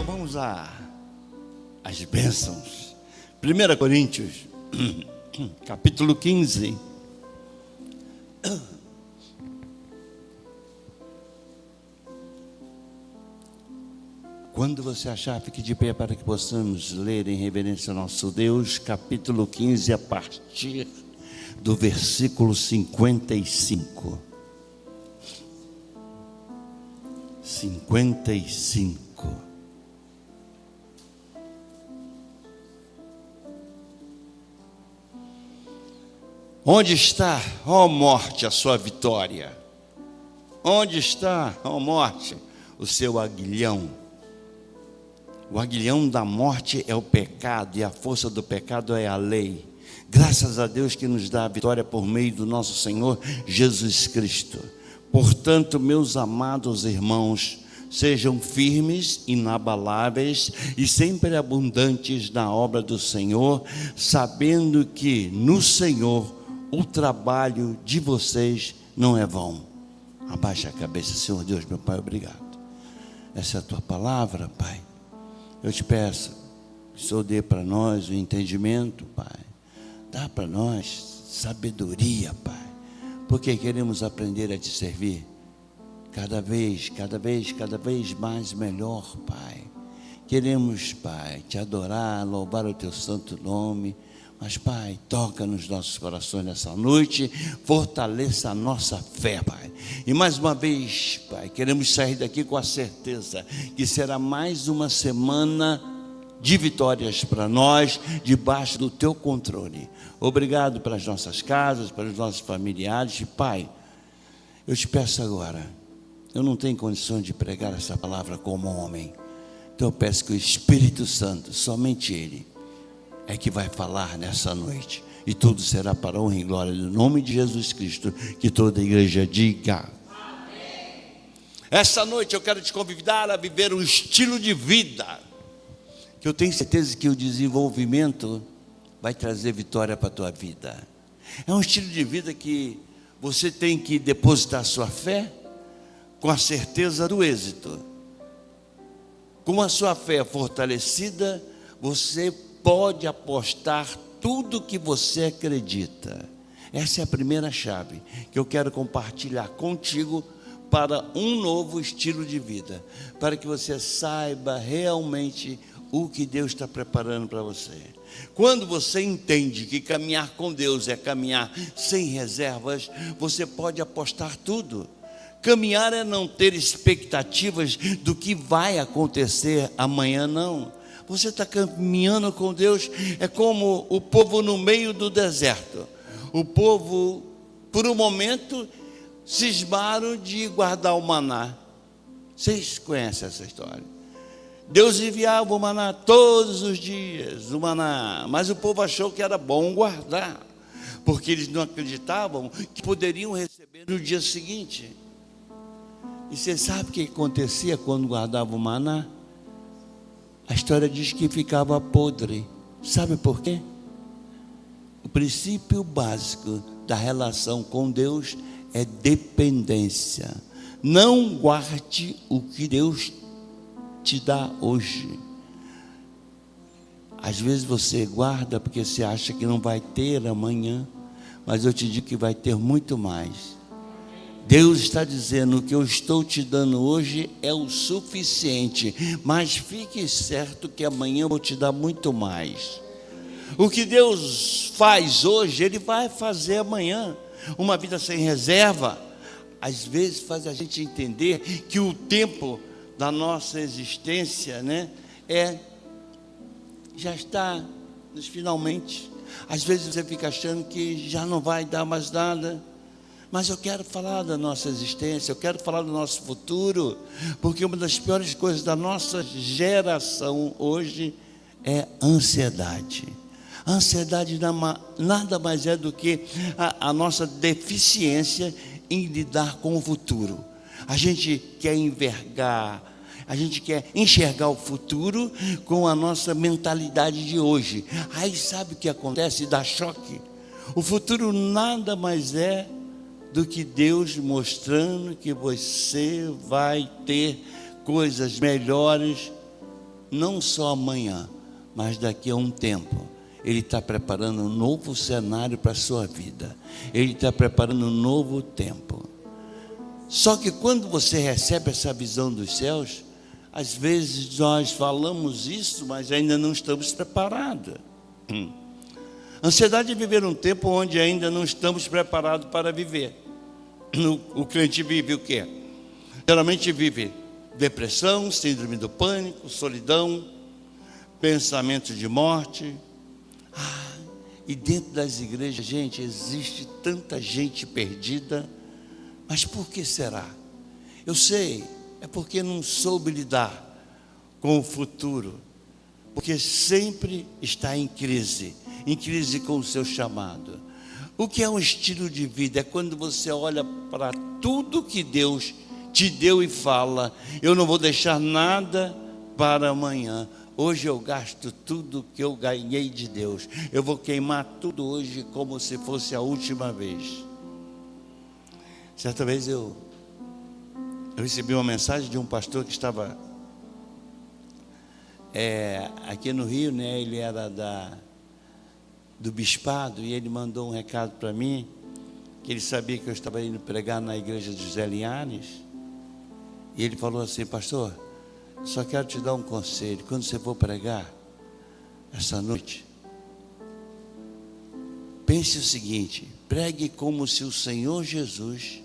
vamos às bênçãos. 1 Coríntios, capítulo 15. Quando você achar, fique de pé para que possamos ler em reverência ao nosso Deus, capítulo 15, a partir do versículo 55. 55. Onde está, ó morte, a sua vitória? Onde está, ó morte, o seu aguilhão? O aguilhão da morte é o pecado, e a força do pecado é a lei. Graças a Deus que nos dá a vitória por meio do nosso Senhor Jesus Cristo. Portanto, meus amados irmãos, sejam firmes, inabaláveis e sempre abundantes na obra do Senhor, sabendo que no Senhor o trabalho de vocês não é vão. Abaixa a cabeça, Senhor Deus, meu Pai, obrigado. Essa é a tua palavra, Pai. Eu te peço que o Senhor dê para nós o entendimento, Pai. Dá para nós sabedoria, Pai, porque queremos aprender a te servir cada vez mais melhor, Pai. Queremos, Pai, te adorar, louvar o teu santo nome. Mas, Pai, toca nos nossos corações nessa noite, fortaleça a nossa fé, Pai. E mais uma vez, Pai, queremos sair daqui com a certeza que será mais uma semana de vitórias para nós, debaixo do teu controle. Obrigado pelas nossas casas, pelos nossos familiares. E, Pai, eu te peço agora, eu não tenho condições de pregar essa palavra como homem. Então eu peço que o Espírito Santo, somente Ele, é que vai falar nessa noite, e tudo será para a honra e glória do nome de Jesus Cristo, que toda a igreja diga amém. Essa noite eu quero te convidar a viver um estilo de vida, que eu tenho certeza que o desenvolvimento vai trazer vitória para a tua vida. É um estilo de vida que você tem que depositar sua fé com a certeza do êxito. Com a sua fé fortalecida, você pode apostar tudo que você acredita. Essa é a primeira chave que eu quero compartilhar contigo para um novo estilo de vida, para que você saiba realmente o que Deus está preparando para você. Quando você entende que caminhar com Deus é caminhar sem reservas, você pode apostar tudo. Caminhar é não ter expectativas do que vai acontecer amanhã, não. Você está caminhando com Deus, é como o povo no meio do deserto. O povo, por um momento, cismaram de guardar o maná. Vocês conhecem essa história? Deus enviava o maná todos os dias, o maná, mas o povo achou que era bom guardar, porque eles não acreditavam que poderiam receber no dia seguinte. E você sabe o que acontecia quando guardava o maná? A história diz que ficava podre. Sabe por quê? O princípio básico da relação com Deus é dependência. Não guarde o que Deus te dá hoje. Às vezes você guarda porque você acha que não vai ter amanhã, mas eu te digo que vai ter muito mais. Deus está dizendo: o que eu estou te dando hoje é o suficiente, mas fique certo que amanhã eu vou te dar muito mais. O que Deus faz hoje, Ele vai fazer amanhã. Uma vida sem reserva, às vezes faz a gente entender que o tempo da nossa existência, já está nos finalmente. Às vezes você fica achando que já não vai dar mais nada. Mas eu quero falar da nossa existência, eu quero falar do nosso futuro, porque uma das piores coisas da nossa geração hoje é ansiedade. A ansiedade nada mais é do que a nossa deficiência em lidar com o futuro. A gente quer enxergar o futuro com a nossa mentalidade de hoje. Aí sabe o que acontece? Dá choque. O futuro nada mais é do que Deus mostrando que você vai ter coisas melhores não só amanhã, mas daqui a um tempo. Ele está preparando um novo cenário para a sua vida. Ele está preparando um novo tempo. Só que quando você recebe essa visão dos céus, às vezes nós falamos isso, mas ainda não estamos preparados. Ansiedade é viver um tempo onde ainda não estamos preparados para viver. O crente vive o quê? Geralmente vive depressão, síndrome do pânico, solidão, pensamento de morte. E dentro das igrejas, gente, existe tanta gente perdida. Mas por que será? Eu sei, é porque não soube lidar com o futuro. Porque sempre está em crise com o seu chamado. O que é um estilo de vida? É quando você olha para tudo que Deus te deu e fala: eu não vou deixar nada para amanhã. Hoje eu gasto tudo que eu ganhei de Deus. Eu vou queimar tudo hoje como se fosse a última vez. Certa vez eu recebi uma mensagem de um pastor que estava aqui no Rio, né? Ele era do bispado, e ele mandou um recado para mim, que ele sabia que eu estava indo pregar na igreja de José Linhares. E ele falou assim: pastor, só quero te dar um conselho. Quando você for pregar essa noite, pense o seguinte: pregue como se o Senhor Jesus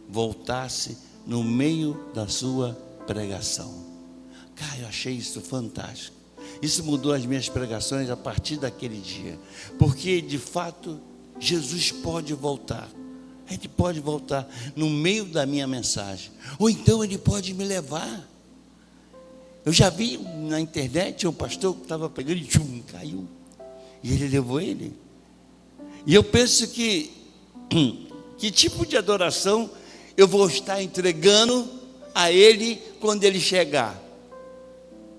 voltasse no meio da sua pregação. Cara, eu achei isso fantástico. Isso mudou as minhas pregações a partir daquele dia, porque de fato Jesus pode voltar. Ele pode voltar no meio da minha mensagem, ou então Ele pode me levar. Eu já vi na internet um pastor que estava pegando e caiu, e Ele levou ele. E eu penso que tipo de adoração eu vou estar entregando a Ele quando Ele chegar?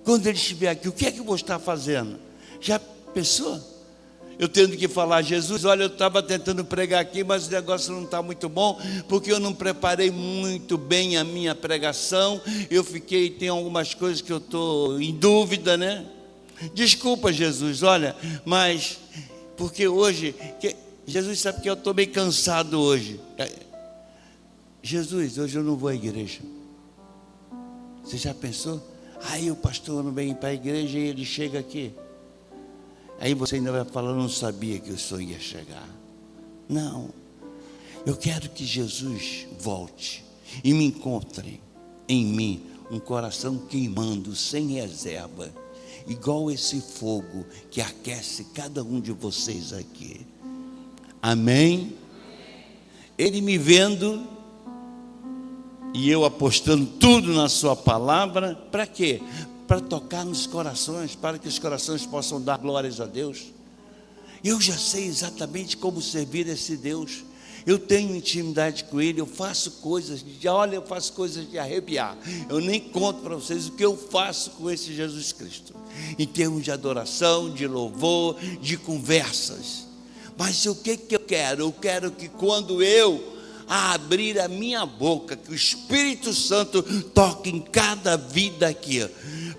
Quando Ele estiver aqui, o que é que eu vou estar fazendo? Já pensou? Eu tendo que falar: Jesus, olha, eu estava tentando pregar aqui, mas o negócio não está muito bom, porque eu não preparei muito bem a minha pregação. Eu tem algumas coisas que eu estou em dúvida, né? Desculpa, Jesus, olha, mas porque hoje, Jesus sabe que eu estou meio cansado hoje. Jesus, hoje eu não vou à igreja. Você já pensou? Aí o pastor não vem para a igreja e ele chega aqui. Aí você ainda vai falar: não sabia que o Senhor ia chegar. Não, eu quero que Jesus volte e me encontre em mim um coração queimando sem reserva, igual esse fogo que aquece cada um de vocês aqui. Amém? Ele me vendo e eu apostando tudo na sua palavra, para quê? Para tocar nos corações, para que os corações possam dar glórias a Deus. Eu já sei exatamente como servir esse Deus. Eu tenho intimidade com Ele, eu faço coisas de arrepiar. Eu nem conto para vocês o que eu faço com esse Jesus Cristo, em termos de adoração, de louvor, de conversas. Mas o que eu quero? Eu quero que quando eu abrir a minha boca, que o Espírito Santo toque em cada vida aqui,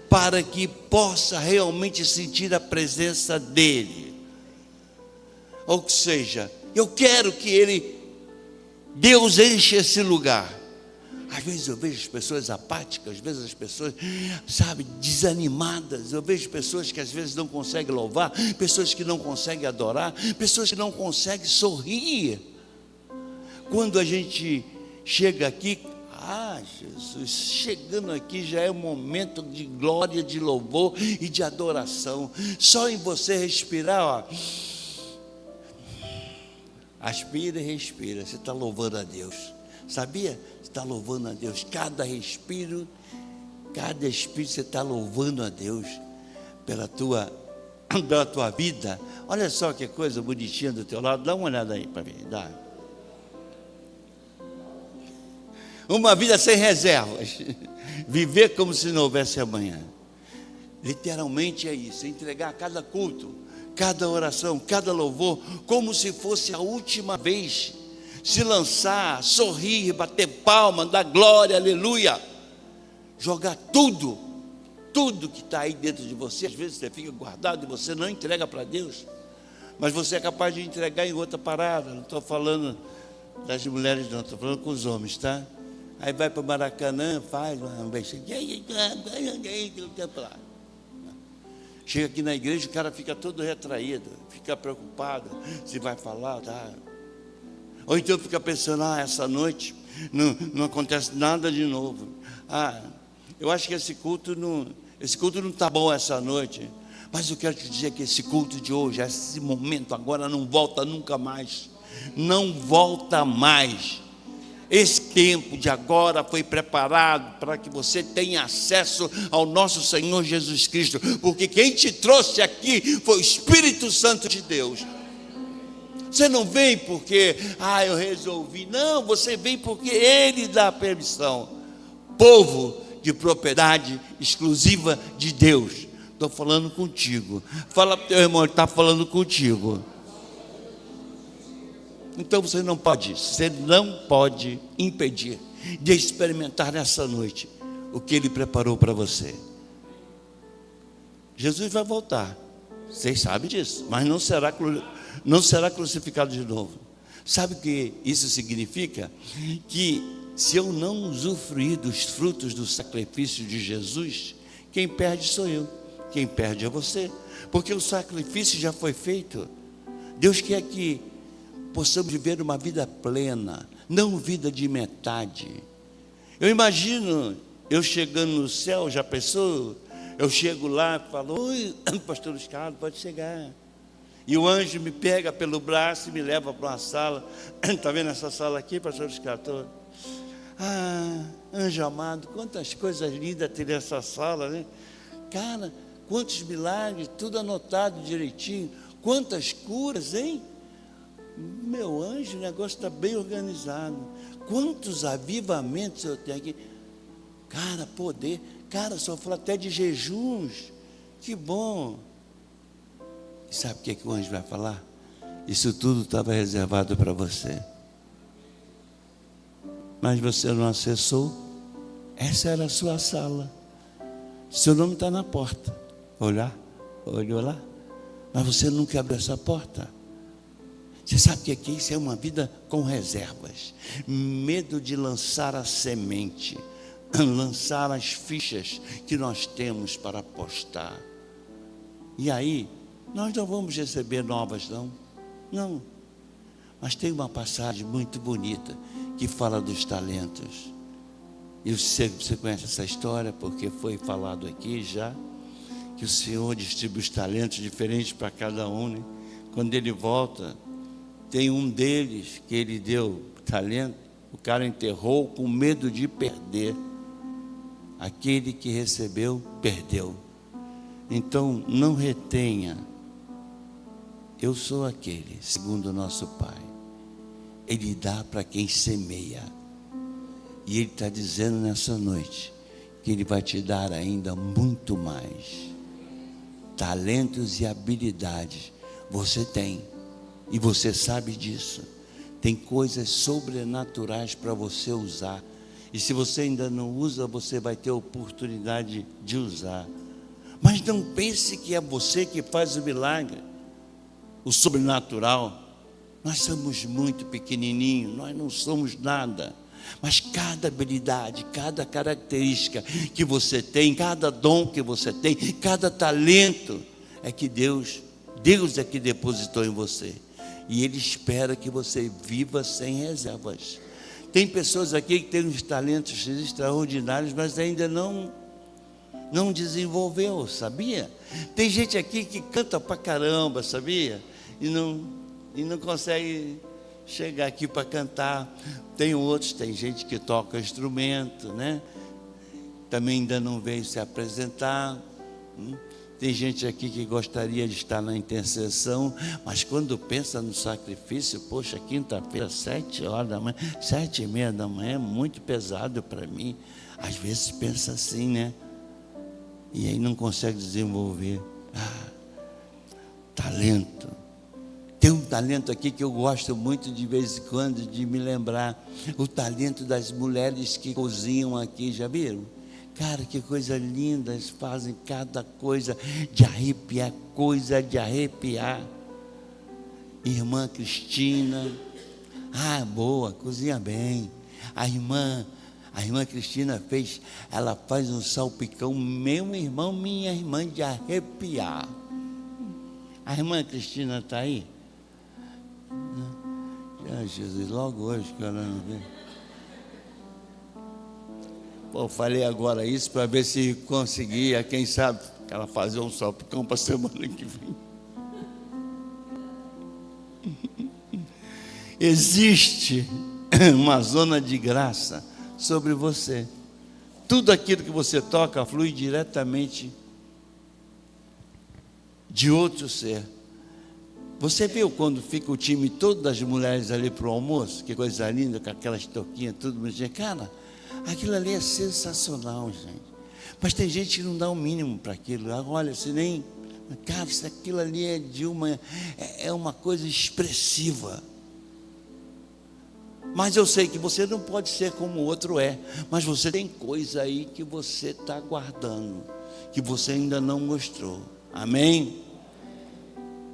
para que possa realmente sentir a presença dEle. Ou seja, eu quero que Deus enche esse lugar. Às vezes eu vejo as pessoas apáticas, às vezes as pessoas, desanimadas. Eu vejo pessoas que às vezes não conseguem louvar, pessoas que não conseguem adorar, pessoas que não conseguem sorrir. Quando a gente chega aqui, Jesus, chegando aqui já é um momento de glória, de louvor e de adoração. Só em você respirar, aspira e respira, você está louvando a Deus. Sabia? Você está louvando a Deus. Cada respiro você está louvando a Deus pela tua vida. Olha só que coisa bonitinha do teu lado. Dá uma olhada aí para mim. Dá. Uma vida sem reservas. Viver como se não houvesse amanhã. Literalmente é isso. Entregar cada culto, cada oração, cada louvor, como se fosse a última vez. Se lançar, sorrir, bater palma, dar glória, aleluia. Jogar tudo tudo que está aí dentro de você, às vezes você fica guardado e você não entrega para Deus, mas você é capaz de entregar em outra parada. Não estou falando das mulheres, não, estou falando com os homens, tá? Aí vai para o Maracanã, faz um beijo, chega aqui na igreja, o cara fica todo retraído, fica preocupado se vai falar, tá? Ou então fica pensando, essa noite não acontece nada de novo. Eu acho que esse culto não está bom essa noite. Mas eu quero te dizer que esse culto de hoje, esse momento agora não volta nunca mais. Não volta mais. Esse tempo de agora foi preparado para que você tenha acesso ao nosso Senhor Jesus Cristo, porque quem te trouxe aqui foi o Espírito Santo de Deus. Você não vem porque, eu resolvi. Não, você vem porque Ele dá permissão. Povo de propriedade exclusiva de Deus. Estou falando contigo. Fala para o teu irmão, ele está falando contigo. Então você não pode impedir de experimentar nessa noite o que Ele preparou para você. Jesus vai voltar, vocês sabem disso, mas não será crucificado de novo. Sabe o que isso significa? Que se eu não usufruir dos frutos do sacrifício de Jesus, quem perde sou eu, quem perde é você, porque o sacrifício já foi feito. Deus quer que possamos viver uma vida plena, não vida de metade. Eu imagino eu chegando no céu, já pensou? Eu chego lá e falo, oi, pastor Luiz Carlos, pode chegar. E o anjo me pega pelo braço e me leva para uma sala. Está vendo essa sala aqui, pastor Luiz Carlos? Anjo amado, quantas coisas lindas tem nessa sala, né? Cara, quantos milagres, tudo anotado direitinho. Quantas curas, hein? Meu anjo, o negócio está bem organizado. Quantos avivamentos eu tenho aqui. Cara, poder. Cara, só fala até de jejuns. Que bom. E sabe o que o anjo vai falar? Isso tudo estava reservado para você. Mas você não acessou. Essa era a sua sala. Seu nome está na porta. Olhou lá. Mas você nunca abriu essa porta. Você sabe que aqui isso é uma vida com reservas. Medo de lançar a semente, lançar as fichas que nós temos para apostar. E aí, nós não vamos receber novas, não. Mas tem uma passagem muito bonita que fala dos talentos. E você conhece essa história porque foi falado aqui já, que o Senhor distribui os talentos diferentes para cada um, né? Quando Ele volta, tem um deles que Ele deu talento, o cara enterrou com medo de perder. Aquele que recebeu, perdeu. Então, não retenha. Eu sou aquele, segundo o nosso Pai. Ele dá para quem semeia. E Ele está dizendo nessa noite que Ele vai te dar ainda muito mais. Talentos e habilidades você tem. E você sabe disso. Tem coisas sobrenaturais para você usar. E se você ainda não usa, você vai ter a oportunidade de usar. Mas não pense que é você que faz o milagre, o sobrenatural. Nós somos muito pequenininhos, nós não somos nada. Mas cada habilidade, cada característica que você tem, cada dom que você tem, cada talento, é que Deus é que depositou em você. E Ele espera que você viva sem reservas. Tem pessoas aqui que têm uns talentos extraordinários, mas ainda não desenvolveu, sabia? Tem gente aqui que canta pra caramba, sabia? E não consegue chegar aqui para cantar. Tem outros, tem gente que toca instrumento, né? Também ainda não veio se apresentar. Tem gente aqui que gostaria de estar na intercessão, mas quando pensa no sacrifício, poxa, quinta-feira, 7h da manhã, 7h30 da manhã, é muito pesado para mim. Às vezes pensa assim, né? E aí não consegue desenvolver. Talento. Tem um talento aqui que eu gosto muito de vez em quando de me lembrar. O talento das mulheres que cozinham aqui, já viram? Cara, que coisa linda, eles fazem cada coisa de arrepiar, coisa de arrepiar. Irmã Cristina, boa, cozinha bem. A irmã Cristina ela faz um salpicão, meu irmão, minha irmã, de arrepiar. A irmã Cristina está aí? Jesus, logo hoje que ela não vê. Pô, falei agora isso para ver se conseguia, quem sabe, ela fazer um salpicão para a semana que vem. Existe uma zona de graça sobre você. Tudo aquilo que você toca flui diretamente de outro ser. Você viu quando fica o time todo das mulheres ali para o almoço? Que coisa linda, com aquelas touquinhas, tudo bonitinho. Cara, aquilo ali é sensacional, gente. Mas tem gente que não dá o mínimo para aquilo. Olha, se nem... Cara, se aquilo ali é uma coisa expressiva. Mas eu sei que você não pode ser como o outro é. Mas você tem coisa aí que você está guardando, que você ainda não mostrou. Amém?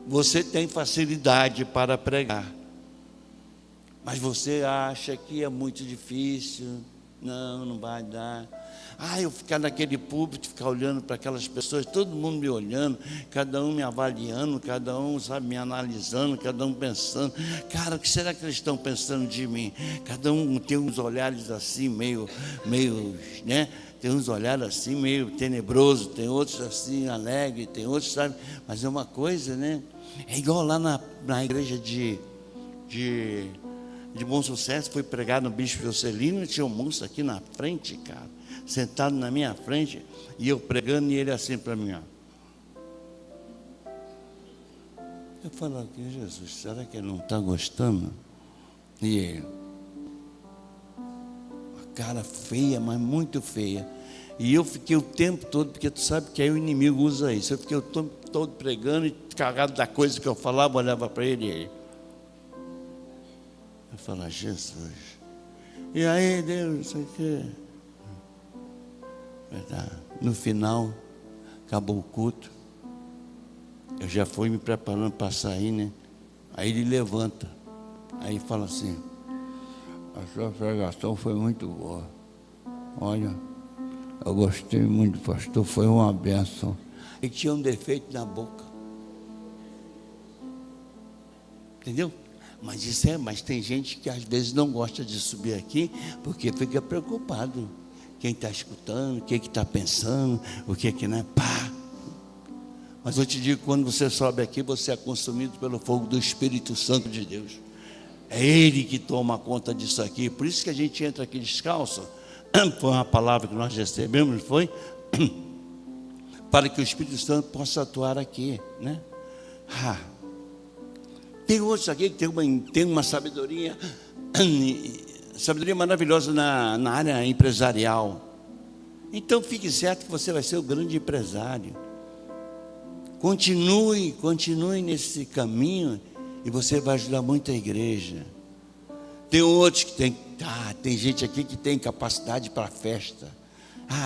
Você tem facilidade para pregar, mas você acha que é muito difícil. Não vai dar. Eu ficar naquele púlpito, ficar olhando para aquelas pessoas, todo mundo me olhando, cada um me avaliando, cada um, sabe, me analisando, cada um pensando, cara, o que será que eles estão pensando de mim? Cada um tem uns olhares assim, meio, né? Tem uns olhares assim, meio tenebroso, tem outros assim, alegre, tem outros, sabe? Mas é uma coisa, né? É igual lá na igreja de Bom Sucesso, foi pregar no Bispo Juscelino, e tinha um moço aqui na frente, cara, sentado na minha frente, e eu pregando, e ele assim para mim, ó. Eu falo aqui, Jesus, será que ele não está gostando? E ele, a cara feia, mas muito feia. E eu fiquei o tempo todo, porque tu sabe que aí o inimigo usa isso. Eu fiquei o tempo todo pregando e cagado da coisa que eu falava, olhava para ele e ele. Eu falava, Jesus. E aí, Deus, isso aqui. No final, acabou o culto. Eu já fui me preparando para sair, né? Aí ele levanta. Aí fala assim, a sua pregação foi muito boa. Olha, eu gostei muito, pastor, foi uma bênção. Ele tinha um defeito na boca. Entendeu? Mas tem gente que às vezes não gosta de subir aqui, porque fica preocupado. Quem está escutando, o que está pensando, o que não é, pá. Mas eu te digo, quando você sobe aqui, você é consumido pelo fogo do Espírito Santo de Deus. É Ele que toma conta disso aqui. Por isso que a gente entra aqui descalço. Foi uma palavra que nós recebemos, foi? Para que o Espírito Santo possa atuar aqui, né? Tem outros aqui que tem uma sabedoria maravilhosa na área empresarial. Então fique certo que você vai ser o grande empresário. Continue nesse caminho e você vai ajudar muito a igreja. Tem outros que tem gente aqui que tem capacidade para festa.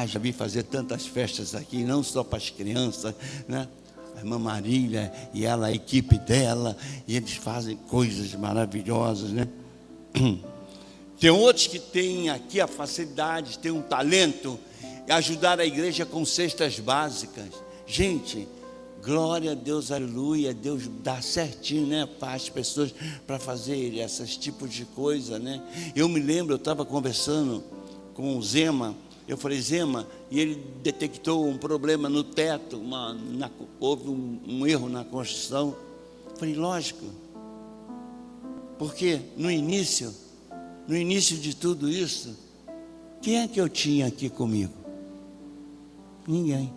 Já vi fazer tantas festas aqui, não só para as crianças, né? A irmã Marília e ela, a equipe dela, e eles fazem coisas maravilhosas, né? Tem outros que têm aqui a facilidade, têm um talento, ajudar a igreja com cestas básicas. Gente, glória a Deus, aleluia, Deus dá certinho, né, para as pessoas, para fazer esses tipos de coisa, né? Eu me lembro, eu estava conversando com o Zema, eu falei, Zema, e ele detectou um problema no teto, houve um erro na construção. Eu falei, lógico, porque no início de tudo isso, quem é que eu tinha aqui comigo? Ninguém.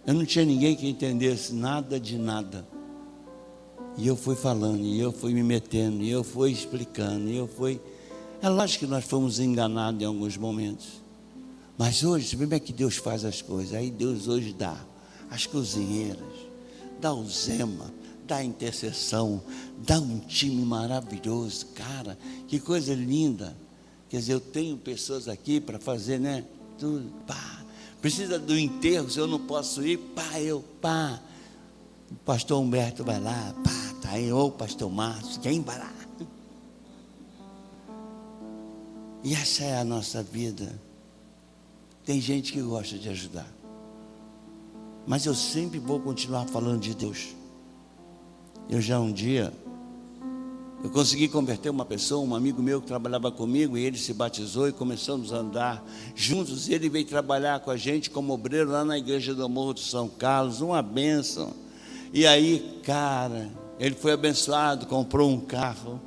Eu não tinha ninguém que entendesse nada de nada. E eu fui falando, e eu fui me metendo, e eu fui explicando, É lógico que nós fomos enganados em alguns momentos. Mas hoje, você vê como é que Deus faz as coisas. Aí Deus hoje dá as cozinheiras, dá o Zema, dá a intercessão, dá um time maravilhoso. Cara, que coisa linda. Quer dizer, eu tenho pessoas aqui para fazer, né? tudo, pá. Precisa do enterro, se eu não posso ir, pá. O pastor Humberto vai lá, pá, tá aí, ou o pastor Márcio, quem vai lá? E essa é a nossa vida. Tem gente que gosta de ajudar, mas eu sempre vou continuar falando de Deus. Eu já um dia, eu consegui converter uma pessoa, um amigo meu que trabalhava comigo, e ele se batizou e começamos a andar juntos. Ele veio trabalhar com a gente como obreiro lá na igreja do Morro do São Carlos, uma bênção. E aí, cara, ele foi abençoado, comprou um carro.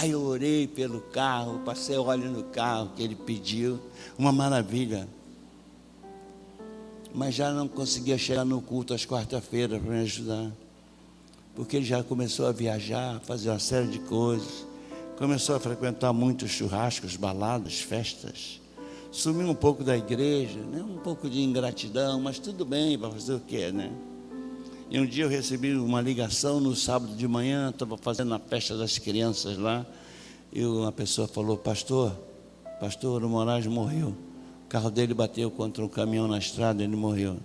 Eu orei pelo carro, passei óleo no carro que ele pediu, uma maravilha. Mas já não conseguia chegar no culto às quarta-feiras para me ajudar, porque ele já começou a viajar, fazer uma série de coisas, começou a frequentar muitos churrascos, baladas, festas, sumiu um pouco da igreja, né? Um pouco de ingratidão, mas tudo bem, para fazer o quê, né? E um dia eu recebi uma ligação no sábado de manhã, estava fazendo a festa das crianças lá, e uma pessoa falou: pastor o Moraes morreu, o carro dele bateu contra um caminhão na estrada, ele morreu.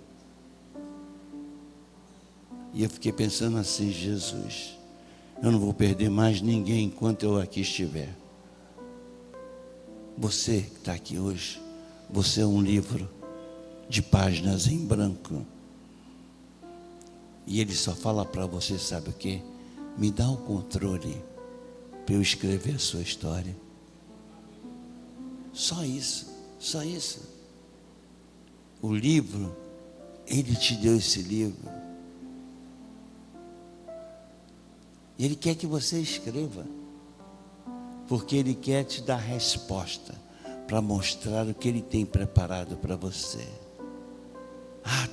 E eu fiquei pensando assim: Jesus, eu não vou perder mais ninguém enquanto eu aqui estiver. Você que está aqui hoje, você é um livro de páginas em branco. E ele só fala para você, sabe o quê? Me dá o controle para eu escrever a sua história. Só isso, só isso. O livro, ele te deu esse livro. E ele quer que você escreva, porque ele quer te dar resposta para mostrar o que ele tem preparado para você.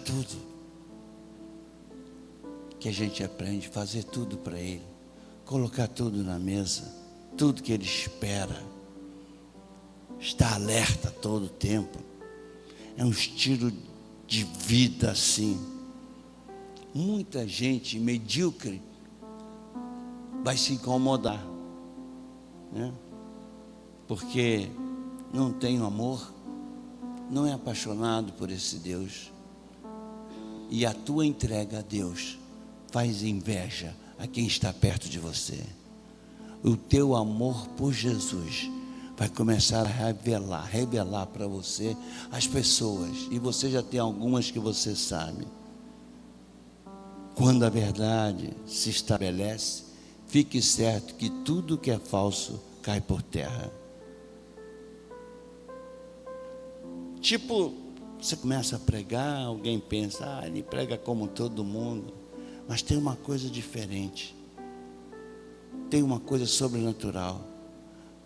Tudo que a gente aprende, fazer tudo para ele, colocar tudo na mesa, tudo que ele espera, estar alerta todo o tempo. É um estilo de vida assim. Muita gente medíocre vai se incomodar, né? Porque não tem amor, não é apaixonado por esse Deus, e a tua entrega a Deus faz inveja a quem está perto de você. O teu amor por Jesus vai começar a revelar para você as pessoas, e você já tem algumas que você sabe. Quando a verdade se estabelece, fique certo que tudo que é falso cai por terra. Tipo, você começa a pregar, alguém pensa: ele prega como todo mundo. Mas tem uma coisa diferente, tem uma coisa sobrenatural,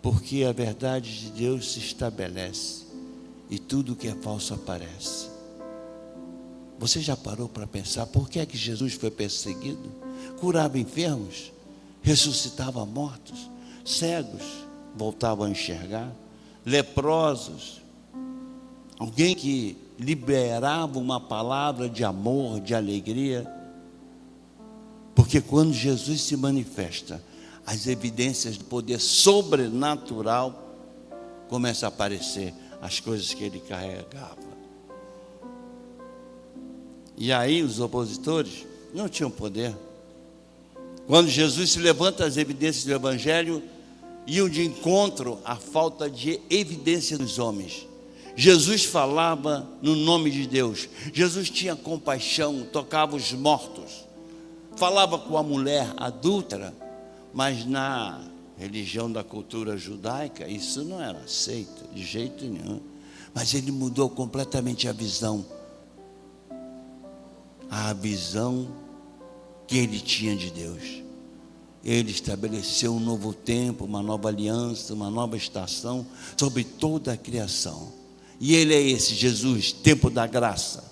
porque a verdade de Deus se estabelece e tudo que é falso aparece. Você já parou para pensar por que é que Jesus foi perseguido? Curava enfermos, ressuscitava mortos, cegos voltavam a enxergar, leprosos, alguém que liberava uma palavra de amor, de alegria. Porque quando Jesus se manifesta, as evidências do poder sobrenatural começam a aparecer, as coisas que ele carregava. E aí os opositores não tinham poder. Quando Jesus se levanta, as evidências do Evangelho iam de encontro à falta de evidência dos homens. Jesus falava no nome de Deus. Jesus tinha compaixão, tocava os mortos, falava com a mulher adúltera, mas na religião da cultura judaica isso não era aceito de jeito nenhum. Mas ele mudou completamente a visão que ele tinha de Deus. Ele estabeleceu um novo tempo, uma nova aliança, uma nova estação sobre toda a criação. E ele é esse Jesus, tempo da graça.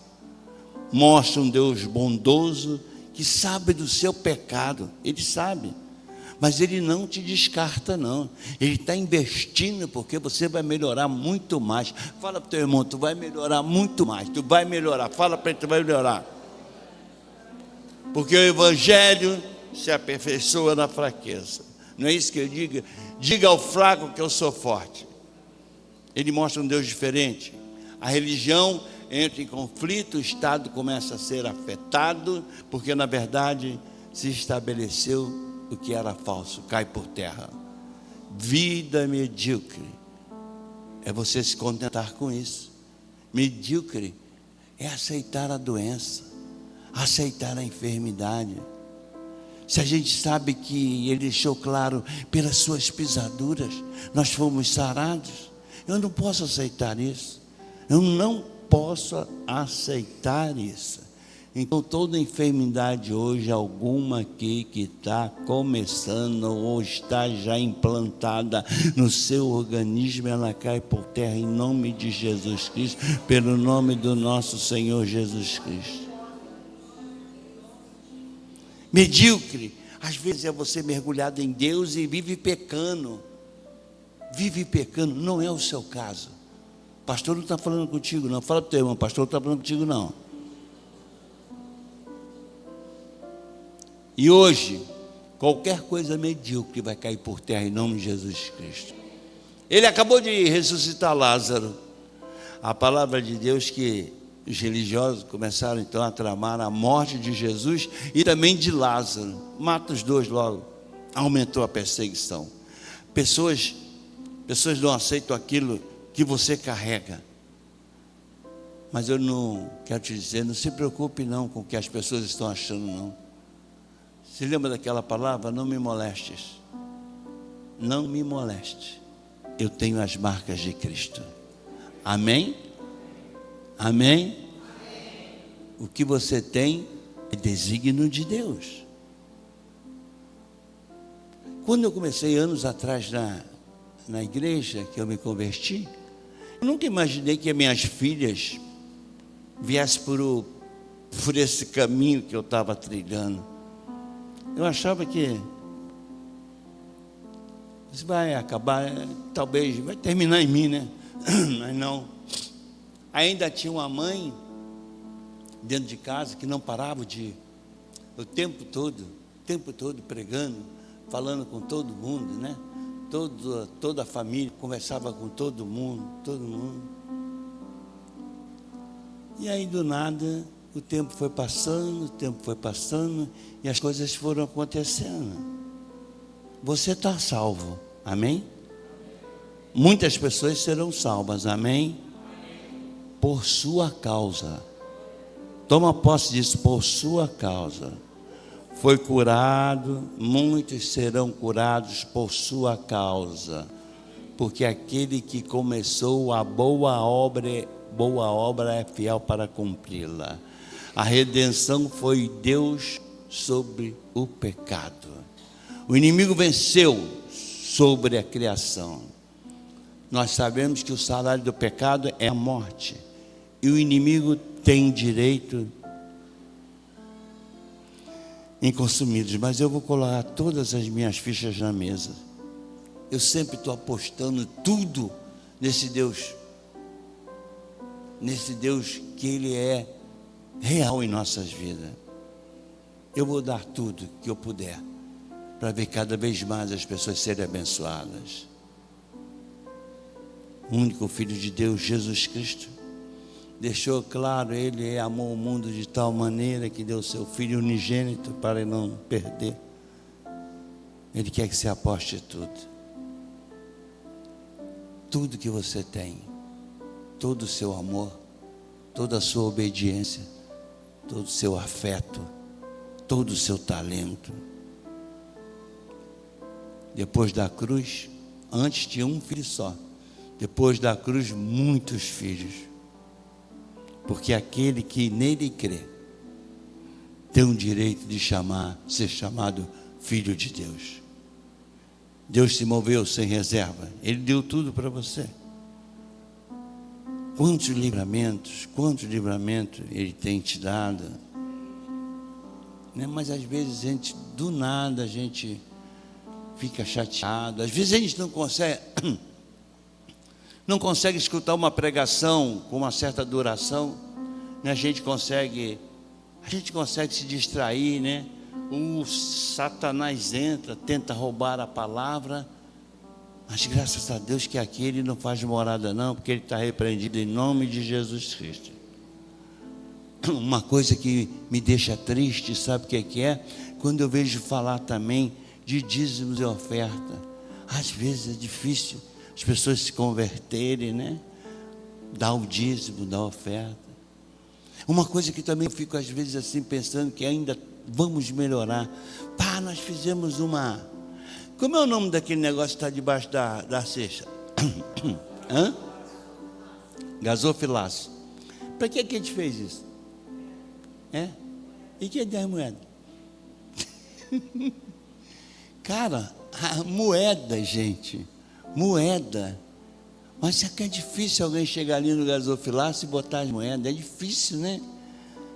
Mostra um Deus bondoso que sabe do seu pecado, ele sabe, mas ele não te descarta não, ele está investindo, porque você vai melhorar muito mais. Fala para o teu irmão: tu vai melhorar muito mais, tu vai melhorar. Fala para ele: tu vai melhorar, porque o Evangelho se aperfeiçoa na fraqueza. Não é isso que eu digo? Diga ao fraco que eu sou forte. Ele mostra um Deus diferente. A religião entra em conflito, o Estado começa a ser afetado, porque na verdade se estabeleceu o que era falso, cai por terra. Vida medíocre é você se contentar com isso. Medíocre é aceitar a doença, aceitar a enfermidade. Se a gente sabe que Ele deixou claro, pelas suas pisaduras nós fomos sarados, eu não posso aceitar isso. Eu não posso aceitar isso. Então toda enfermidade hoje, alguma aqui que está começando ou está já implantada no seu organismo, ela cai por terra em nome de Jesus Cristo, pelo nome do nosso Senhor Jesus Cristo. Medíocre, às vezes é você mergulhado em Deus e vive pecando. Vive pecando, não é o seu caso. Pastor não está falando contigo não, fala para o teu irmão, pastor não está falando contigo não. E hoje, qualquer coisa medíocre vai cair por terra em nome de Jesus Cristo. Ele acabou de ressuscitar Lázaro. A palavra de Deus que os religiosos começaram então a tramar a morte de Jesus e também de Lázaro. Mata os dois logo. Aumentou a perseguição. Pessoas não aceitam aquilo que você carrega. Mas eu não quero te dizer, não se preocupe não com o que as pessoas estão achando não. Se lembra daquela palavra? Não me molestes. Não me moleste. Eu tenho as marcas de Cristo. Amém? Amém? O que você tem é desígnio de Deus. Quando eu comecei anos atrás na igreja, que eu me converti, eu nunca imaginei que as minhas filhas viessem por esse caminho que eu estava trilhando. Eu achava que isso vai acabar, talvez, vai terminar em mim, né? Mas não. Ainda tinha uma mãe dentro de casa que não parava o tempo todo pregando, falando com todo mundo, né? Toda a família, conversava com todo mundo. E aí do nada, o tempo foi passando e as coisas foram acontecendo. Você está salvo, amém? Muitas pessoas serão salvas, amém? Por sua causa. Toma posse disso, por sua causa. Foi curado, muitos serão curados por sua causa. Porque aquele que começou a boa obra é fiel para cumpri-la. A redenção foi Deus sobre o pecado. O inimigo venceu sobre a criação. Nós sabemos que o salário do pecado é a morte. E o inimigo tem direito em consumi-los. Mas eu vou colocar todas as minhas fichas na mesa. Eu sempre estou apostando tudo nesse Deus. Nesse Deus que Ele é real em nossas vidas. Eu vou dar tudo que eu puder para ver cada vez mais as pessoas serem abençoadas. O único Filho de Deus, Jesus Cristo, deixou claro, Ele amou o mundo de tal maneira que deu seu Filho unigênito para não perder. Ele quer que você aposte tudo que você tem, todo o seu amor, toda a sua obediência, todo o seu afeto, todo o seu talento. Depois da cruz, antes tinha um filho só, depois da cruz muitos filhos, porque aquele que nele crê tem o direito de ser chamado filho de Deus. Deus se moveu sem reserva, Ele deu tudo para você. Quantos livramentos Ele tem te dado, né? Mas às vezes do nada a gente fica chateado, às vezes a gente não consegue escutar uma pregação com uma certa duração, né? A gente consegue se distrair, né? O Satanás entra, tenta roubar a palavra, Mas graças a Deus que aqui ele não faz morada não, porque ele está repreendido em nome de Jesus Cristo. Uma coisa que me deixa triste, sabe o que é? Quando eu vejo falar também de dízimos e oferta. Às vezes é difícil as pessoas se converterem, né? Dar o dízimo, dar a oferta. Uma coisa que também eu fico às vezes assim pensando que ainda vamos melhorar. Pá, nós fizemos uma... Como é o nome daquele negócio que está debaixo da cesta? Hã? Gasofilaço. Para que a gente fez isso? É? E que é 10 moedas? Cara, a moeda, gente. Moeda. Mas é que é difícil alguém chegar ali no gasofilaço e botar as moedas. É difícil, né?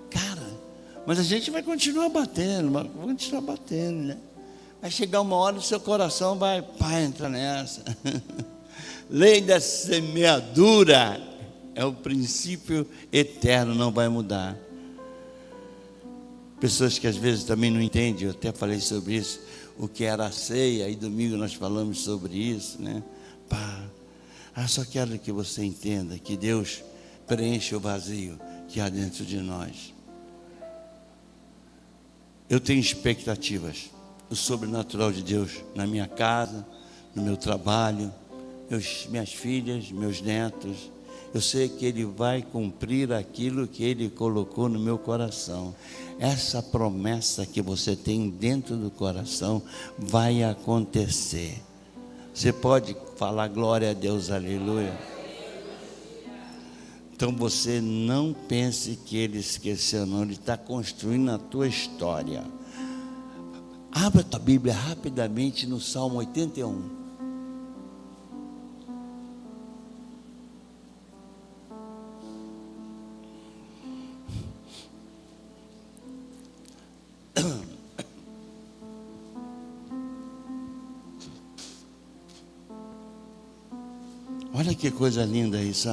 Cara, mas a gente vai continuar batendo, né? Vai chegar uma hora e o seu coração vai, pá, entrar nessa. Lei da semeadura é o princípio eterno, não vai mudar. Pessoas que às vezes também não entendem, eu até falei sobre isso, o que era a ceia, e domingo nós falamos sobre isso, né? Pá, só quero que você entenda que Deus preenche o vazio que há dentro de nós. Eu tenho expectativas do sobrenatural de Deus na minha casa, no meu trabalho, minhas filhas, meus netos. Eu sei que Ele vai cumprir aquilo que Ele colocou no meu coração. Essa promessa que você tem dentro do coração vai acontecer. Você pode falar glória a Deus, aleluia. Então você não pense que Ele esqueceu, não. Ele está construindo a tua história. Abra a tua Bíblia rapidamente no Salmo 81. Olha que coisa linda isso.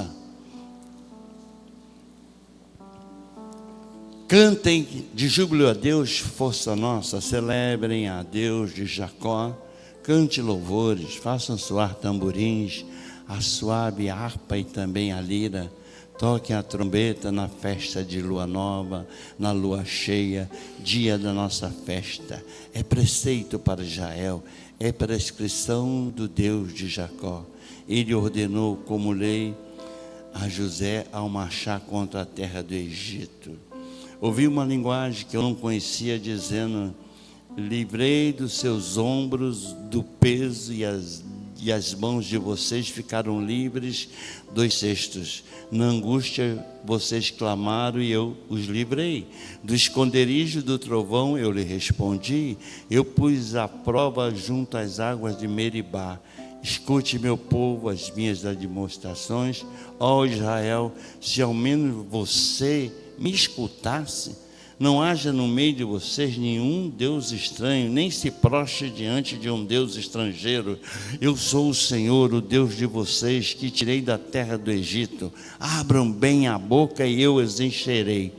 Cantem de júbilo a Deus, força nossa, celebrem a Deus de Jacó, cante louvores, façam soar tamborins, a suave harpa e também a lira, toquem a trombeta na festa de lua nova, na lua cheia, dia da nossa festa. É preceito para Israel, é prescrição do Deus de Jacó. Ele ordenou como lei a José ao marchar contra a terra do Egito. Ouvi uma linguagem que eu não conhecia dizendo: livrei dos seus ombros do peso e as mãos de vocês ficaram livres dos cestos. Na angústia vocês clamaram e eu os livrei. Do esconderijo do trovão eu lhe respondi. Eu pus à prova junto às águas de Meribá. Escute, meu povo, as minhas demonstrações. Ó Israel, se ao menos você me escutasse, não haja no meio de vocês nenhum Deus estranho, nem se prostre diante de um Deus estrangeiro. Eu sou o Senhor, o Deus de vocês, que tirei da terra do Egito. Abram bem a boca e eu os encherei.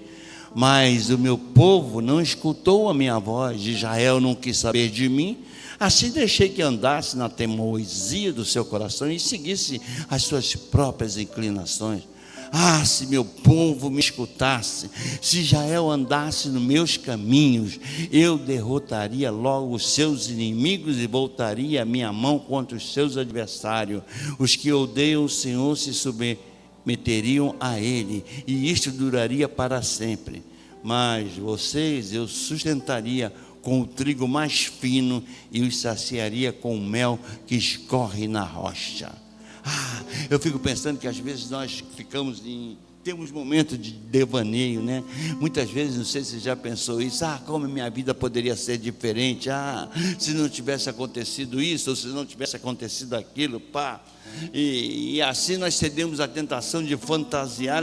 Mas o meu povo não escutou a minha voz, Israel não quis saber de mim. Assim deixei que andasse na teimosia do seu coração e seguisse as suas próprias inclinações. Ah, se meu povo me escutasse, se Israel andasse nos meus caminhos, eu derrotaria logo os seus inimigos e voltaria a minha mão contra os seus adversários. Os que odeiam o Senhor se submeteriam a Ele, e isto duraria para sempre. Mas vocês eu sustentaria com o trigo mais fino e os saciaria com o mel que escorre na rocha. Eu fico pensando que às vezes nós temos momentos de devaneio, né? Muitas vezes, não sei se você já pensou isso, como a minha vida poderia ser diferente, se não tivesse acontecido isso, ou se não tivesse acontecido aquilo, e assim nós cedemos à tentação de fantasiar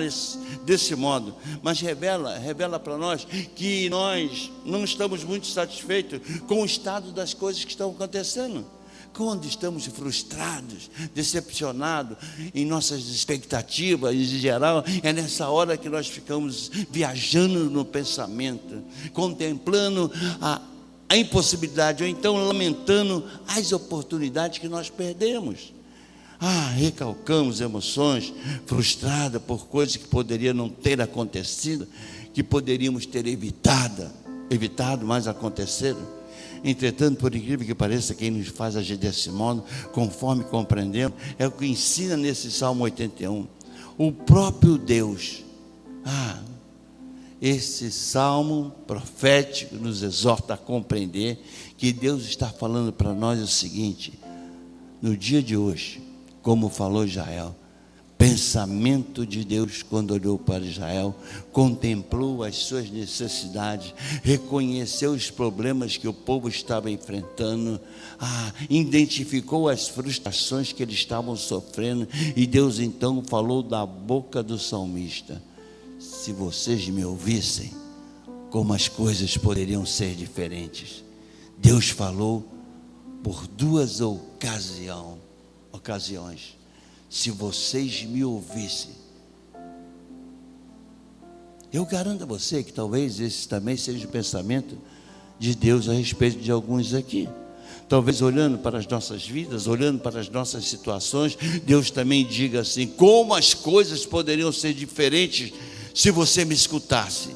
desse modo. Mas revela para nós que nós não estamos muito satisfeitos com o estado das coisas que estão acontecendo. Quando estamos frustrados, decepcionados em nossas expectativas em geral, é nessa hora que nós ficamos viajando no pensamento, contemplando a impossibilidade, ou então lamentando as oportunidades que nós perdemos. Recalcamos emoções, frustradas por coisas que poderiam não ter acontecido, que poderíamos ter evitado, mas aconteceram. Entretanto, por incrível que pareça, quem nos faz agir desse modo, conforme compreendemos, é o que ensina nesse Salmo 81. O próprio Deus. Esse salmo profético nos exorta a compreender que Deus está falando para nós o seguinte: no dia de hoje, como falou Israel, pensamento de Deus quando olhou para Israel, contemplou as suas necessidades, reconheceu os problemas que o povo estava enfrentando, identificou as frustrações que eles estavam sofrendo, e Deus então falou da boca do salmista: se vocês me ouvissem, como as coisas poderiam ser diferentes. Deus falou por duas ocasiões: se vocês me ouvissem. Eu garanto a você que talvez esse também seja o pensamento de Deus a respeito de alguns aqui. Talvez olhando para as nossas vidas, olhando para as nossas situações, Deus também diga assim: como as coisas poderiam ser diferentes se você me escutasse.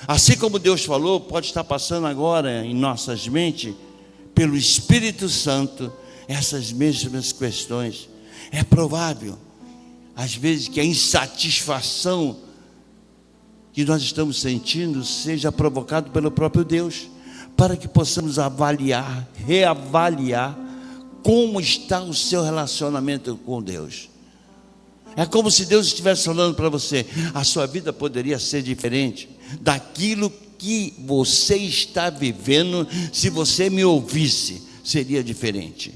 Assim como Deus falou, pode estar passando agora em nossas mentes, pelo Espírito Santo, essas mesmas questões. É provável, às vezes, que a insatisfação que nós estamos sentindo seja provocado pelo próprio Deus, para que possamos reavaliar como está o seu relacionamento com Deus. É como se Deus estivesse falando para você: a sua vida poderia ser diferente daquilo que você está vivendo. Se você me ouvisse, seria diferente.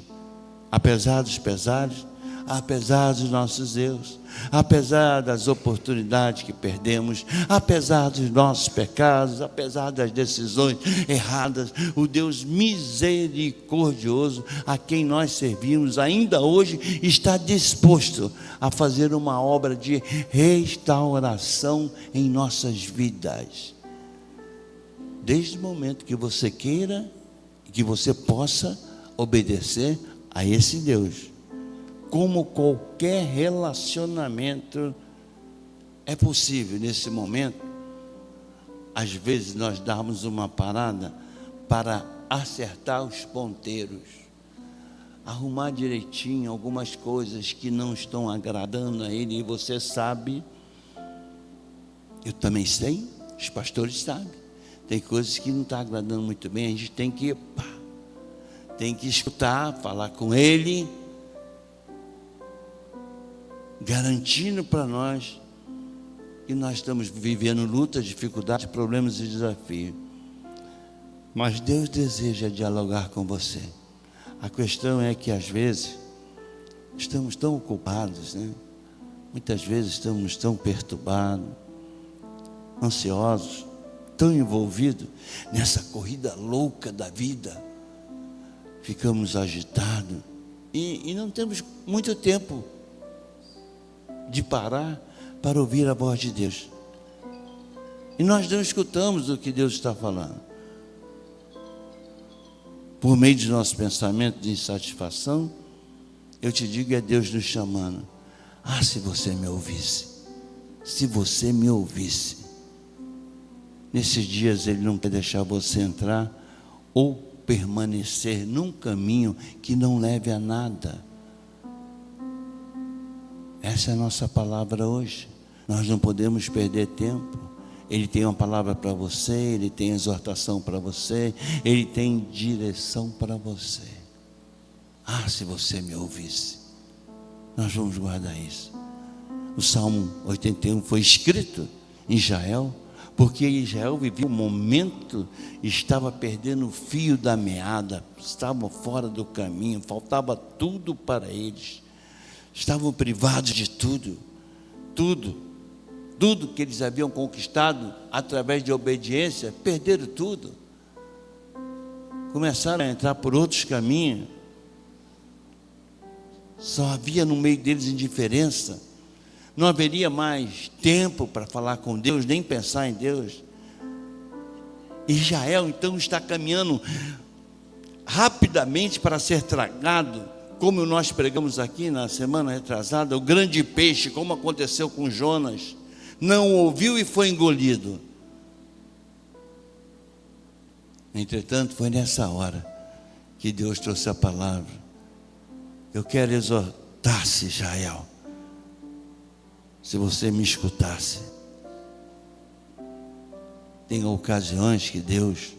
Apesar dos pesares, apesar dos nossos erros, apesar das oportunidades que perdemos, apesar dos nossos pecados, apesar das decisões erradas, o Deus misericordioso a quem nós servimos ainda hoje está disposto a fazer uma obra de restauração em nossas vidas. Desde o momento que você queira e que você possa obedecer a esse Deus. Como qualquer relacionamento é possível nesse momento, às vezes nós damos uma parada para acertar os ponteiros, arrumar direitinho algumas coisas que não estão agradando a Ele, e você sabe, eu também sei, os pastores sabem, tem coisas que não estão agradando muito bem, a gente tem que escutar, falar com Ele, garantindo para nós que nós estamos vivendo lutas, dificuldades, problemas e desafios. Mas Deus deseja dialogar com você. A questão é que às vezes estamos tão ocupados, né? Muitas vezes estamos tão perturbados, ansiosos, tão envolvidos nessa corrida louca da vida. Ficamos agitados e não temos muito tempo de parar para ouvir a voz de Deus. E nós não escutamos o que Deus está falando. Por meio de nosso pensamento de insatisfação, eu te digo, é Deus nos chamando. Se você me ouvisse. Se você me ouvisse. Nesses dias Ele não quer deixar você entrar ou permanecer num caminho que não leve a nada. Essa é a nossa palavra hoje. Nós não podemos perder tempo. Ele tem uma palavra para você, Ele tem exortação para você, Ele tem direção para você. Se você me ouvisse. Nós vamos guardar isso. O Salmo 81 foi escrito em Israel, porque Israel vivia um momento, estava perdendo o fio da meada, estavam fora do caminho, faltava tudo para eles. Estavam privados de tudo que eles haviam conquistado através de obediência, perderam tudo. Começaram a entrar por outros caminhos. Só havia no meio deles indiferença. Não haveria mais tempo para falar com Deus, nem pensar em Deus. Israel então está caminhando rapidamente para ser tragado, como nós pregamos aqui na semana retrasada, o grande peixe, como aconteceu com Jonas, não ouviu e foi engolido. Entretanto, foi nessa hora que Deus trouxe a palavra. Eu quero exortar-se, Israel, se você me escutasse. Tem ocasiões que Deus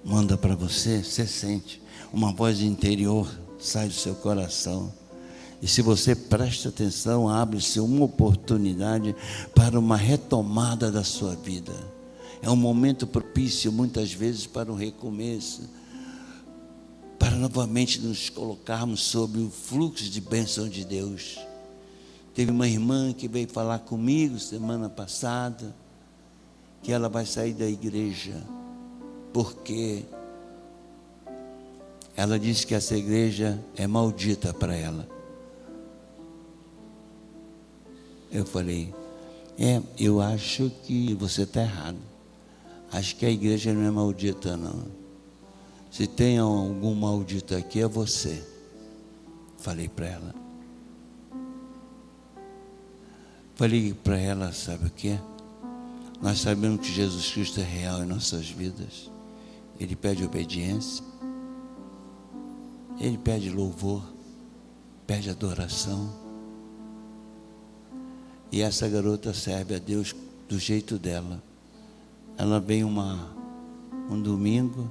manda para você, você sente uma voz interior, sai do seu coração. E se você presta atenção, abre-se uma oportunidade para uma retomada da sua vida. É um momento propício, muitas vezes, para um recomeço, para novamente nos colocarmos sob o fluxo de bênção de Deus. Teve uma irmã que veio falar comigo semana passada, que ela vai sair da igreja, porque ela disse que essa igreja é maldita para ela. Eu falei, eu acho que você está errado. Acho que a igreja não é maldita, não. Se tem algum maldito aqui, é você. Falei para ela. Falei para ela, sabe o que? Nós sabemos que Jesus Cristo é real em nossas vidas. Ele pede obediência. Ele pede louvor. Pede adoração. E essa garota serve a Deus do jeito dela. Ela vem um domingo,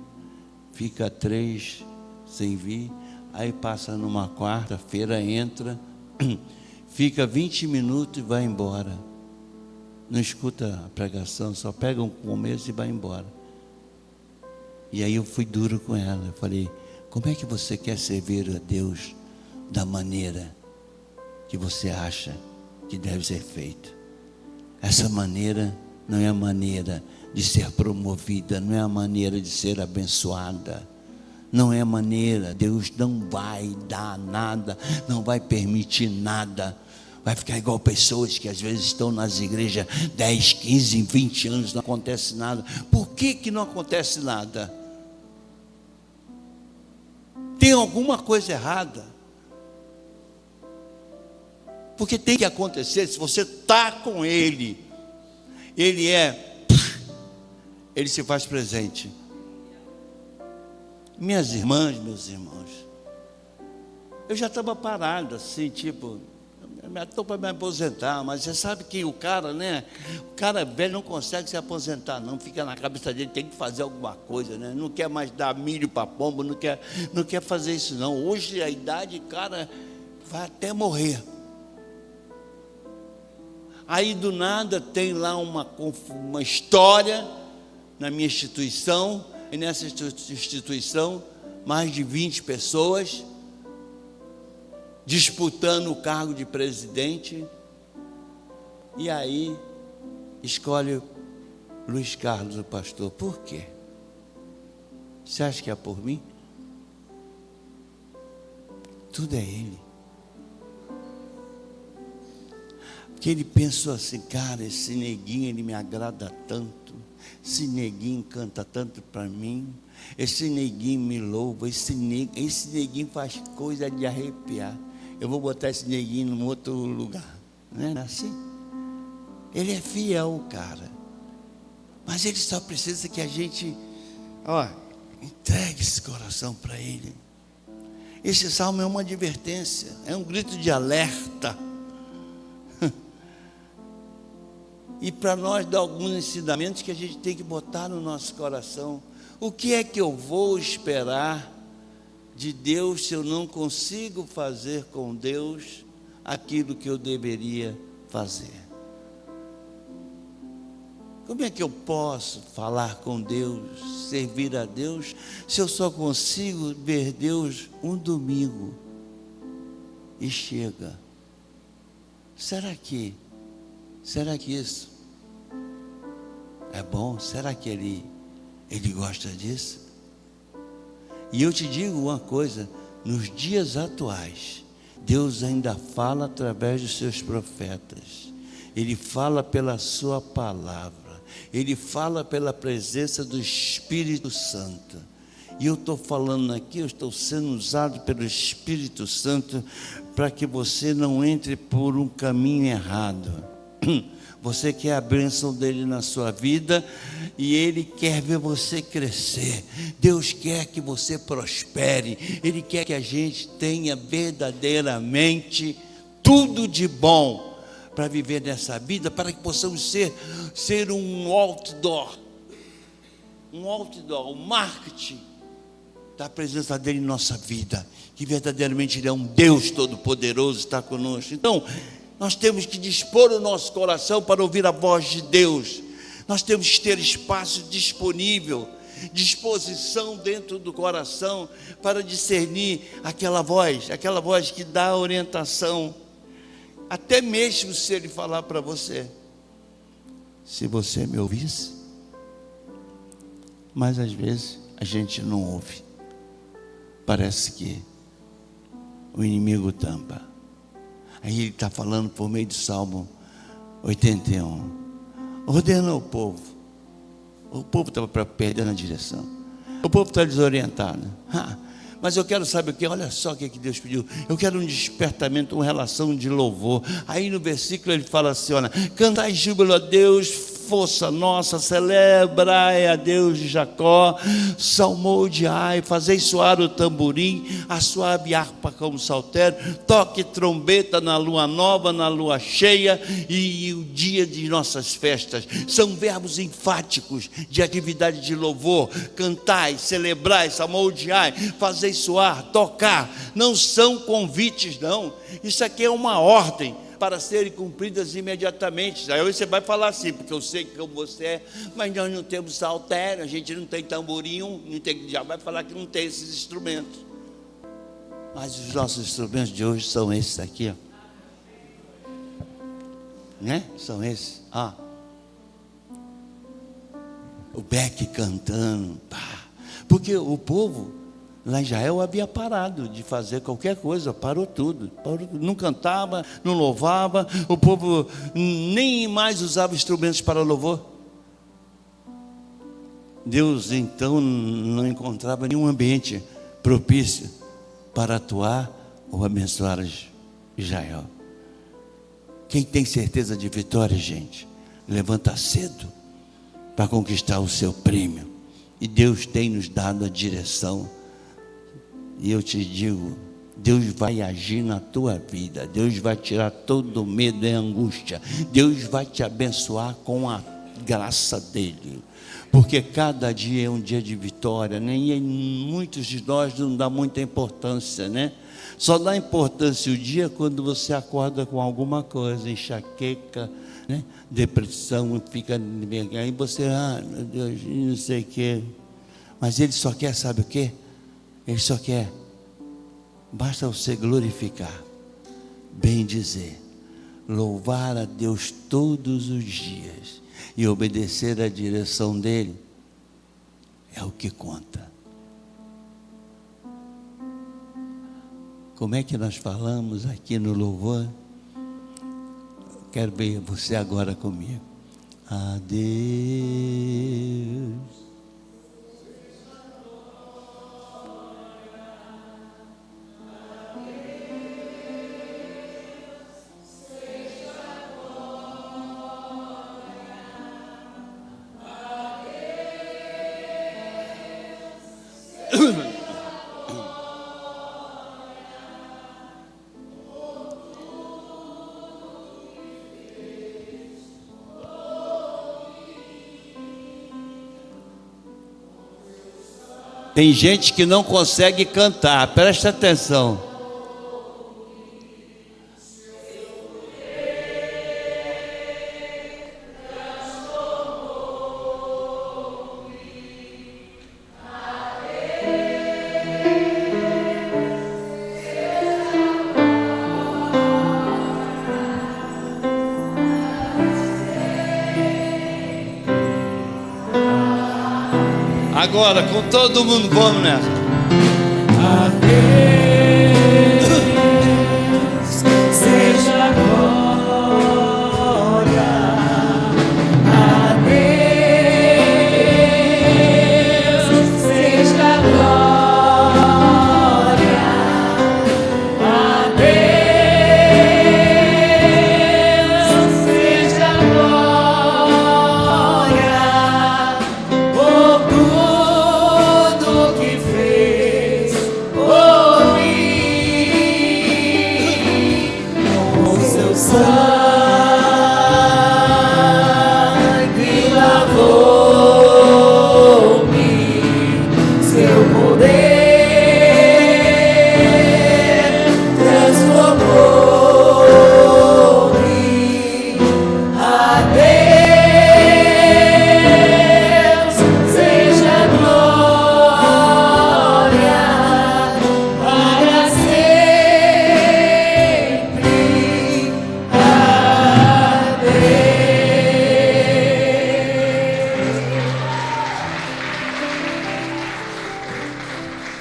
fica 3 sem vir, aí passa numa quarta-feira, entra, fica 20 minutos e vai embora. Não escuta a pregação, só pega um começo e vai embora. E aí eu fui duro com ela, eu falei, como é que você quer servir a Deus da maneira que você acha que deve ser feito? Essa maneira não é a maneira de ser promovida, não é a maneira de ser abençoada, não é a maneira. Deus não vai dar nada, não vai permitir nada. Vai ficar igual pessoas que às vezes estão nas igrejas 10, 15, 20 anos, não acontece nada. Por que não acontece nada? Tem alguma coisa errada. Porque tem que acontecer. Se você está com Ele, Ele se faz presente. Minhas irmãs, meus irmãos, eu já estava parado assim, tipo, estou para me aposentar, mas você sabe que o cara, né? O cara velho não consegue se aposentar, não. Fica na cabeça dele, tem que fazer alguma coisa, né? Não quer mais dar milho para pombo, não quer fazer isso, não. Hoje a idade, cara, vai até morrer. Aí do nada tem lá uma história na minha instituição, e nessa instituição, mais de 20 pessoas disputando o cargo de presidente, e aí escolhe Luiz Carlos, o pastor. Por quê? Você acha que é por mim? Tudo é ele. Porque ele pensou assim, cara, esse neguinho, ele me agrada tanto, esse neguinho canta tanto para mim, esse neguinho me louva, esse neguinho faz coisa de arrepiar. Eu vou botar esse neguinho em outro lugar. Não é assim? Ele é fiel, cara. Mas ele só precisa que a gente, entregue esse coração para ele. Esse salmo é uma advertência, é um grito de alerta. E para nós dar alguns ensinamentos que a gente tem que botar no nosso coração. O que é que eu vou esperar de Deus se eu não consigo fazer com Deus aquilo que eu deveria fazer? Como é que eu posso falar com Deus, servir a Deus, se eu só consigo ver Deus um domingo e chega? Será que isso é bom? Será que ele gosta disso? E eu te digo uma coisa, nos dias atuais, Deus ainda fala através dos seus profetas. Ele fala pela sua palavra. Ele fala pela presença do Espírito Santo. E eu estou falando aqui, eu estou sendo usado pelo Espírito Santo para que você não entre por um caminho errado. Você quer a bênção dele na sua vida e ele quer ver você crescer. Deus quer que você prospere. Ele quer que a gente tenha verdadeiramente tudo de bom para viver nessa vida, para que possamos ser um outdoor, um marketing da presença dele em nossa vida, que verdadeiramente ele é um Deus todo-poderoso, está conosco. Então, nós temos que dispor o nosso coração para ouvir a voz de Deus. Nós temos que ter espaço disponível, disposição dentro do coração para discernir aquela voz que dá orientação. Até mesmo se ele falar para você: se você me ouvisse. Mas às vezes a gente não ouve. Parece que o inimigo tampa. Aí ele está falando por meio do Salmo 81. Ordena o povo. O povo estava perdendo a direção. O povo está desorientado. Mas eu quero saber o que? Olha só o que Deus pediu. Eu quero um despertamento, uma relação de louvor. Aí no versículo ele fala assim: olha, cantai júbilo a Deus, força nossa, celebrai a Deus de Jacó, salmodiai, fazei soar o tamborim, a suave harpa como saltério, toque trombeta na lua nova, na lua cheia e o dia de nossas festas. São verbos enfáticos de atividade de louvor. Cantai, celebrai, salmodiai, fazei soar, tocar. Não são convites, não. Isso aqui é uma ordem para serem cumpridas imediatamente. Aí você vai falar assim: porque eu sei que como você é, mas nós não temos saltério, a gente não tem tamborim, já vai falar que não tem esses instrumentos. Mas os nossos instrumentos de hoje são esses aqui, ó. Né? São esses. O Beck cantando, porque o povo lá em Israel havia parado de fazer qualquer coisa, parou tudo, não cantava, não louvava, o povo nem mais usava instrumentos para louvor. Deus então não encontrava nenhum ambiente propício para atuar ou abençoar Israel. Quem tem certeza de vitória, gente, levanta cedo para conquistar o seu prêmio, e Deus tem nos dado a direção. E eu te digo, Deus vai agir na tua vida. Deus vai tirar todo o medo e angústia. Deus vai te abençoar com a graça dele. Porque cada dia é um dia de vitória, né? E muitos de nós não dá muita importância, né? Só dá importância o dia quando você acorda com alguma coisa, enxaqueca, né? Depressão, fica... Aí você, meu Deus, não sei o quê. Mas ele só quer, sabe o quê? Ele só quer, basta você glorificar, bem dizer, louvar a Deus todos os dias e obedecer à direção dele, é o que conta. Como é que nós falamos aqui no louvor? Quero ver você agora comigo. A Deus Tem gente que não consegue cantar, presta atenção. Agora, com todo mundo, vamos nessa. A Deus seja a glória. A Deus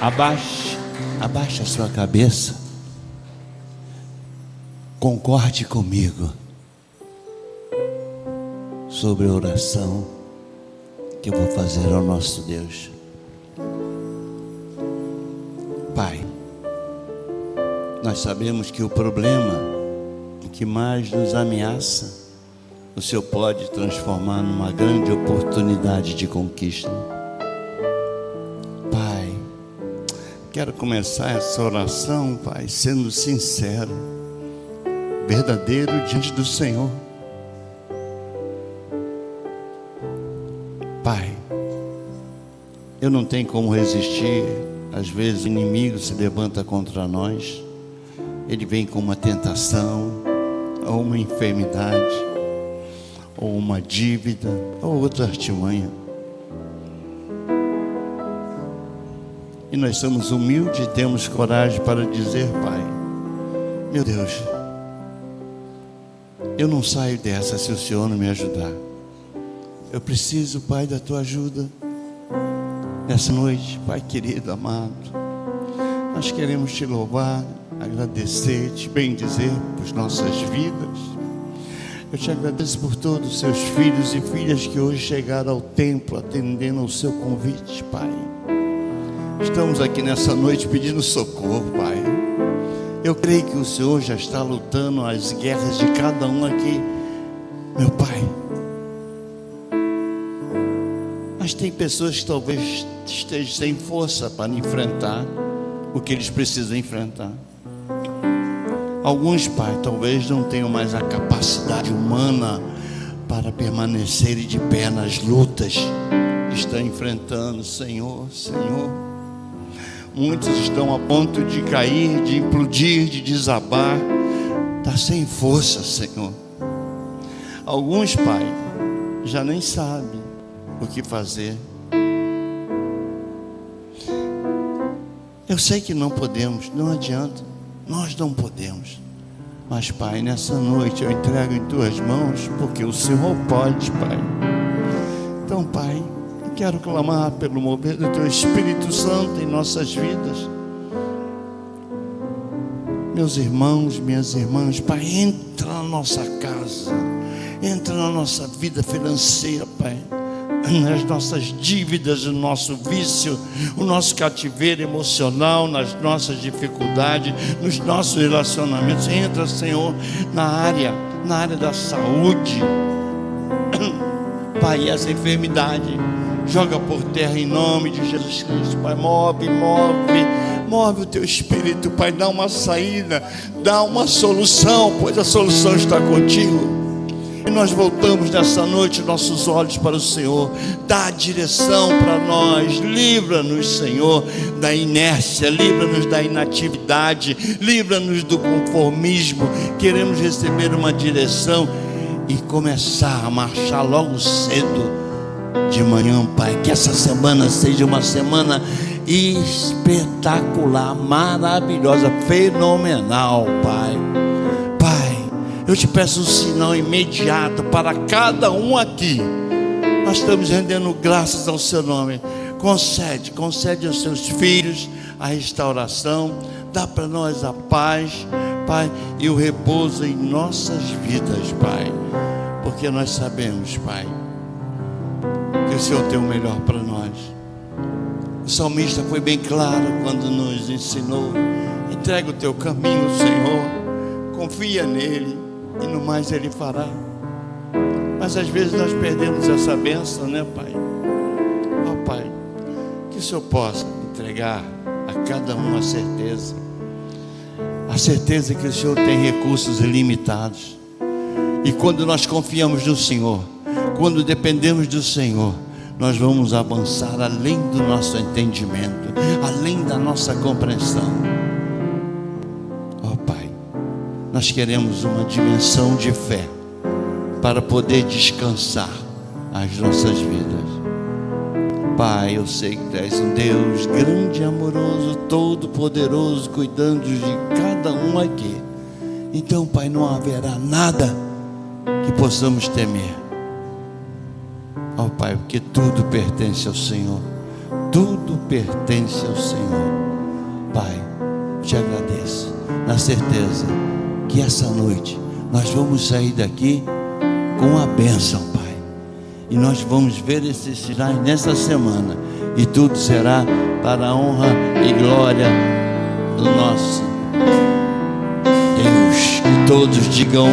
Abaixe a sua cabeça. Concorde comigo sobre a oração que eu vou fazer ao nosso Deus. Pai, nós sabemos que o problema que mais nos ameaça, o Senhor pode transformar numa grande oportunidade de conquista. Pai, quero começar essa oração, Pai, sendo sincero, verdadeiro diante do Senhor. Pai, eu não tenho como resistir. Às vezes o inimigo se levanta contra nós. Ele vem com uma tentação, ou uma enfermidade, ou uma dívida, ou outra artimanha. E nós somos humildes e temos coragem para dizer: Pai, meu Deus, eu não saio dessa se o Senhor não me ajudar. Eu preciso, Pai, da Tua ajuda. Nessa noite, Pai querido, amado, nós queremos Te louvar, agradecer, Te bendizer por nossas vidas. Eu Te agradeço por todos os Seus filhos e filhas que hoje chegaram ao templo, atendendo ao Seu convite, Pai. Estamos aqui nessa noite pedindo socorro, Pai. Eu creio que o Senhor já está lutando as guerras de cada um aqui, meu Pai. Mas tem pessoas que talvez estejam sem força para enfrentar o que eles precisam enfrentar. Alguns, Pai, talvez não tenham mais a capacidade humana para permanecerem de pé nas lutas que estão enfrentando. Senhor, Senhor, muitos estão a ponto de cair, de implodir, de desabar. Está sem força, Senhor. Alguns, Pai, já nem sabem o que fazer. Eu sei que não podemos, não adianta, nós não podemos. Mas, Pai, nessa noite eu entrego em Tuas mãos, porque o Senhor pode, Pai. Então, Pai, eu quero clamar pelo mover do Teu Espírito Santo em nossas vidas. Meus irmãos, minhas irmãs, Pai, entra na nossa casa, entra na nossa vida financeira, Pai, nas nossas dívidas, no nosso vício, o nosso cativeiro emocional, nas nossas dificuldades, nos nossos relacionamentos. Entra, Senhor, na área da saúde, Pai, e essa enfermidade joga por terra em nome de Jesus Cristo, Pai. Move o Teu Espírito, Pai, dá uma saída, dá uma solução, pois a solução está contigo. E nós voltamos nessa noite nossos olhos para o Senhor. Dá a direção para nós. Livra-nos, Senhor, da inércia. Livra-nos da inatividade. Livra-nos do conformismo. Queremos receber uma direção e começar a marchar logo cedo de manhã, Pai. Que essa semana seja uma semana espetacular, maravilhosa, fenomenal, Pai. Eu Te peço um sinal imediato para cada um aqui. Nós estamos rendendo graças ao Seu nome. Concede aos Seus filhos a restauração. Dá para nós a paz, Pai, e o repouso em nossas vidas, Pai. Porque nós sabemos, Pai, que o Senhor tem o melhor para nós. O salmista foi bem claro quando nos ensinou: entrega o teu caminho, Senhor, confia nele, e no mais Ele fará. Mas às vezes nós perdemos essa bênção, né, Pai? Ó, Pai, que o Senhor possa entregar a cada um a certeza que o Senhor tem recursos ilimitados. E quando nós confiamos no Senhor, quando dependemos do Senhor, nós vamos avançar além do nosso entendimento, além da nossa compreensão. Nós queremos uma dimensão de fé para poder descansar as nossas vidas. Pai, eu sei que Tu és um Deus grande, amoroso, todo-poderoso, cuidando de cada um aqui. Então, Pai, não haverá nada que possamos temer. Ó Pai, porque tudo pertence ao Senhor. Tudo pertence ao Senhor. Pai, te agradeço, na certeza que essa noite nós vamos sair daqui com a bênção, Pai. E nós vamos ver esses sinais nessa semana. E tudo será para a honra e glória do nosso Deus. Que todos digam